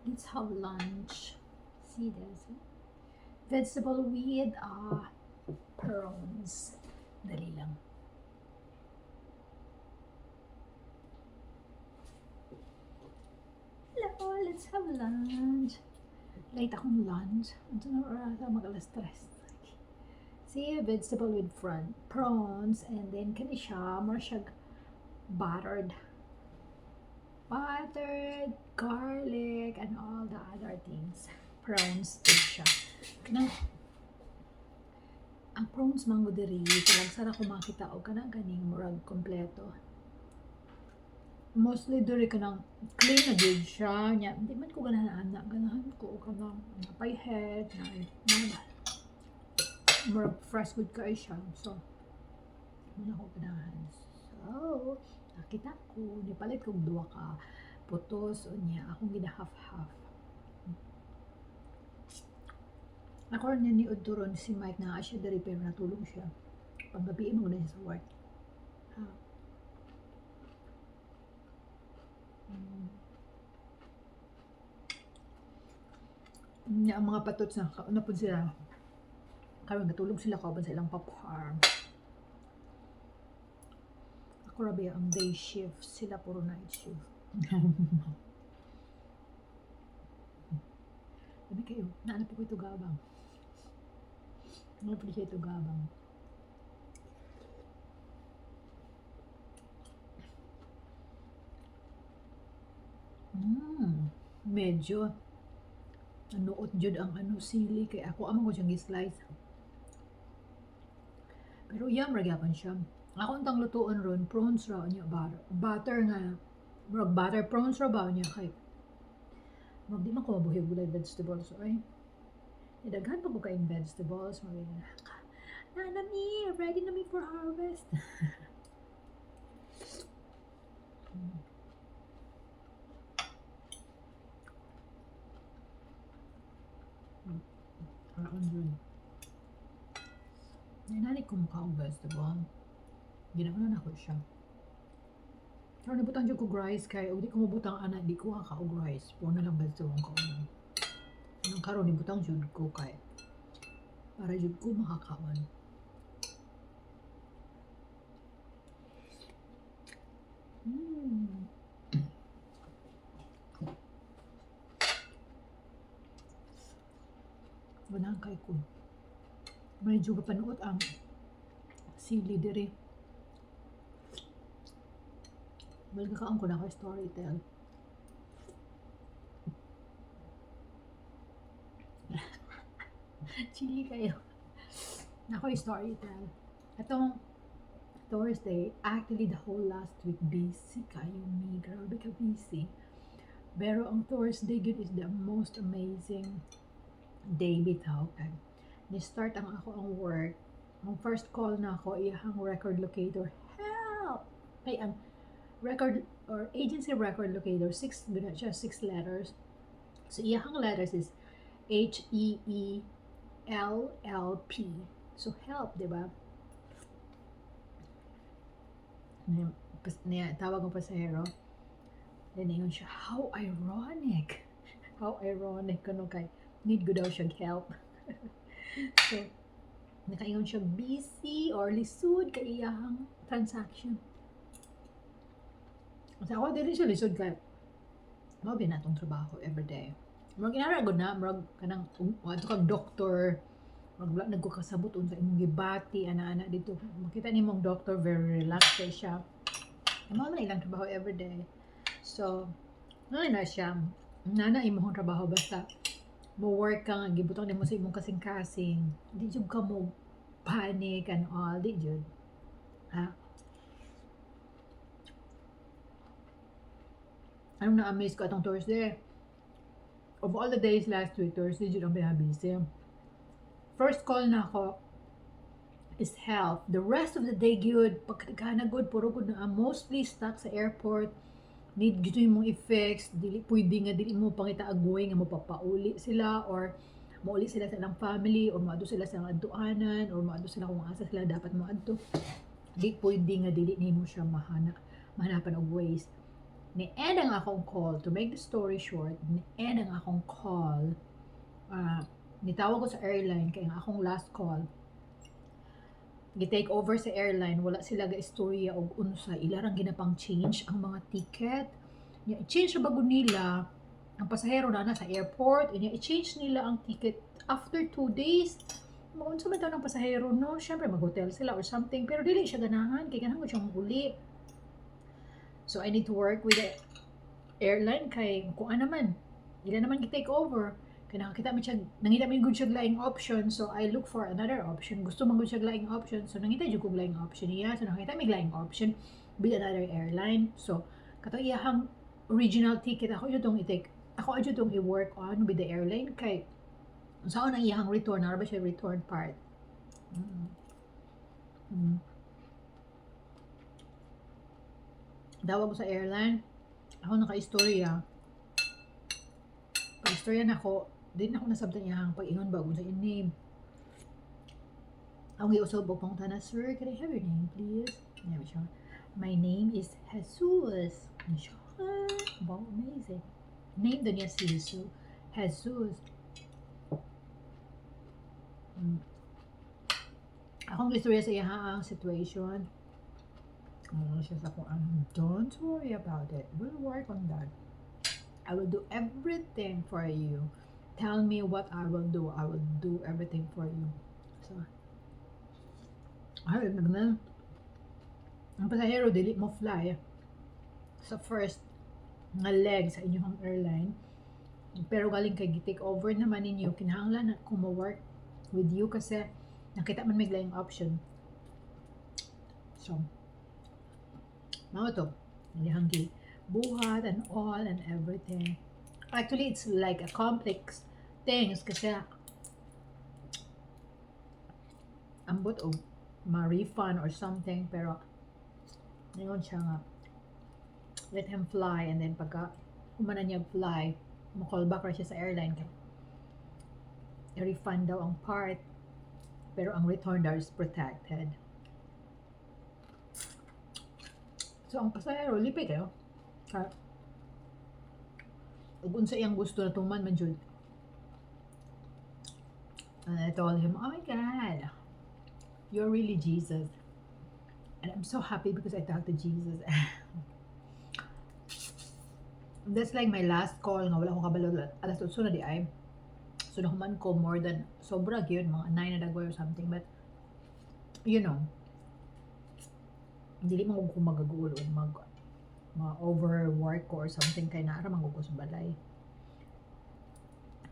Let's have lunch. See this? Vegetable with prawns. Dali lang. Hello, let's have lunch. Late akong lunch. Ito na oras mag-alas 3. See, vegetable with prawns, and then kani siya, more siya buttered, garlic, and all the other things. Prawns din siya. Ang prawns mango diri, talag sara ko makita o kanang ganing murag kompleto. Mostly diri kanang clean na gyud siya nya, hindi man ko ganahan ko kanang napay head na murag fresh good kay siya. So muna ko ganahan. So nakita ko nipalit kog duha ka putos unya akong gina half. Ako rin ni Uduron si Mike na siya diri pero natulog siya. Panggabi mo na siya sa work. Ang mga patots na po sila. Karon natulog sila kauban sa ilang pop-farm. Ako rabi ang day shift, sila puro night shift. Sabi kayo, naanap ko ito gabang. Naanap ko siya ito gabang. Medyo nuot jud ang sili kay ako amo ko siyang gi-slice. Pero iyam ra gyapon siya. Ako untang lutuon ron prawns ra niya butter nga butter prawns ra ba niya kay di man ko mabuhi gulay vegetables ay daghan pa ko kay vegetables nami ready na mi for harvest. Nanay ko mukha ang vegetable. Ginawa na ako siya. Pero nabutang dyan ko rice kaya di ko mabutang anak di ko kakaog rice. Puro na lang vegetable ko. Anong karon ni butang dyan ko kaya para dyan ko makakawan. Banang kay ko. Medyo kapanood ang sili diri. Malgakaon ko na ako storytell. Chili kayo. Ako storytell. Itong Thursday, actually the whole last week busy kayo ni. Grabe ka busy. Pero ang Thursday good is the most amazing day bitaw kay ni-start ang work. Ang first call na ako iyang record locator. Help! Kay ang record or agency record locator 6 letters. So iyang letters is HEELLP. So help, di ba? Tawag ng pasahero. Then yun siya, how ironic. How ironic kuno kay need ko daw siya help. So nakaingon siya busy or lisod kay iyang transaction. Sa ako dili siya lisod kay mao binatong trabaho everyday. Murag inaragod na murag kanang adto kag doktor. Murag nagkukasabot unsa imong gibati ana-ana dito. Makita nimong doctor very relaxed kay siya. Mao man ilang trabaho everyday. So na siya. Nana imong trabaho basta mo work ka nga gibutang nimo sa imong kasing-kasing. Di jud ka mo panic and all, di jud. Ha? Anong na-amaze ko atong Thursday? Of all the days last week, Thursday jud ang busy. First call na ako is health. The rest of the day good, pagkagana good, puro good na mostly stuck sa airport. Need gito yung mong effects, dili pwede nga dili mo pangita agoy nga mo papauli sila or mauli sila sa ilang family or maadto sila sa adtuanan or maadto sila kung asa sila dapat maadto. Di pwede nga dili nimo siya mahanapan og ways. Ni-end ang akong call. To make the story short, ni-end ang akong call. Nitawag ko sa airline, kaya ang akong last call, gi-take over sa airline, wala sila ga-istorya og unsa, ilarang ginapang change ang mga ticket. I-change na bago nila, ang pasahero na sa airport, i-change nila ang ticket after 2 days. Maunsa man daw ng pasahero, no? Siyempre, mag-hotel sila or something, pero dili siya ganahan, kaya ganahan ko siyang uli. So, I need to work with the airline, kay kung ano man, ila naman gi-take over. Kaya nakakita mo siya, nangita mo yung good siya laing option, so I look for another option. Gusto mo good siya laing option, so nangita yung kong laing option niya, so nakita mo yung laing option with another airline. So, kato iyahang original ticket, ako yun itong i-take, ako yun itong i-work on with the airline, kay saan ang iyahang return, ano ba siya return part? Dawag ko sa airline, ako naka-istorya. Pag-istorya na ako, din ako nasabtan iyahang pag-ingon ba kung sa yung name. Ang iusob po pang tanas, sir, can I have your name, please? Yeah, siya. My name is Jesus. Siya, wow, amazing. Name doon niya si Jesus. Jesus. Akong istorya sa iyahang situation. Siya sa kung don't worry about it. We'll work on that. I will do everything for you. Tell me what I will do. I will do everything for you. So, ay, nagnan. Ang pasahero, dili mo fly sa first nga leg sa inyong airline. Pero galing kay take over naman ninyo, kinahanglan na kung ma-work with you kasi nakita man may laing option. So, mga to, nilihanggi buhat and all and everything. Actually, it's like a complex things kasi ambot o ma-refund or something, pero ngayon siya nga let him fly, and then pagka umana niya fly, mo-call back siya sa airline kaya i-refund daw ang part, pero ang return daw is protected. So, ang pasahero, lipi kayo. Ug unsa iyang gusto na tuman man jud. And I told him, oh my God, you're really Jesus. And I'm so happy because I talked to Jesus. That's like my last call nga wala ko kabalo alas 8 na di ay. So nahuman ko more than sobra gyud mga 9 na dagway or something, but you know, dili man ko magagulo mag overwork ko or something kay naara man ko sa balay.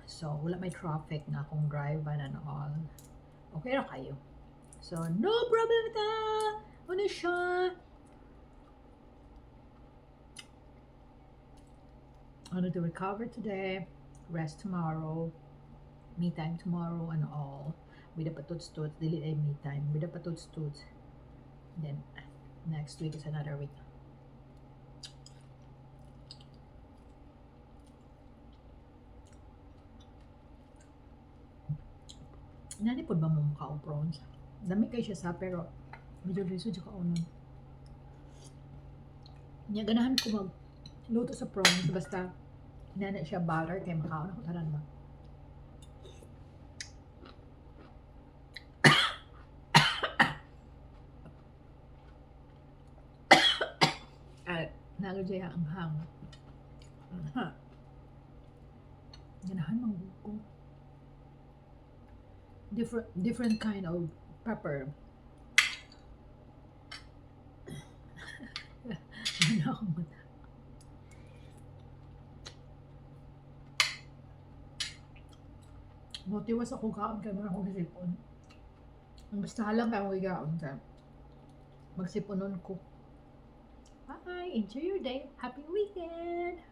So wala may traffic na akong drive and all. Okay ra kayo. So no problem ta. Ano siya? I need to recover today, rest tomorrow, me time tomorrow and all. With the patuts-tuts, dili ay me time. With the patuts-tuts. Then next week is another week. Nanipod ba mo mukha o prawns? Dami kayo siya sa pero medyo riso siya kaunon. Nya ganahan ko magluto sa prawns basta nana siya butter kay makaon ako tanan ba. At nalagay ang hang. Ganahan mangguko. Different kind of pepper. Motiwas ako kaon kay mga akong sipon. Basta lang kay akong igaon ka. Magsiponon ko. Bye! Enjoy your day! Happy weekend!